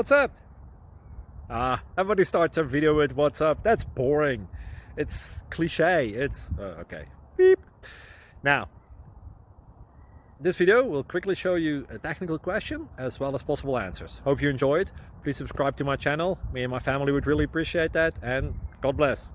What's up? Everybody starts a video with what's up. That's boring. It's cliche. It's okay. Beep. Now, this video will quickly show you a technical question as well as possible answers. Hope you enjoyed. Please subscribe to my channel. Me and my family would really appreciate that, and God bless.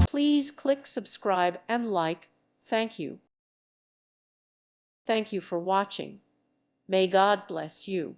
Please click subscribe and like. Thank you. Thank you for watching. May God bless you.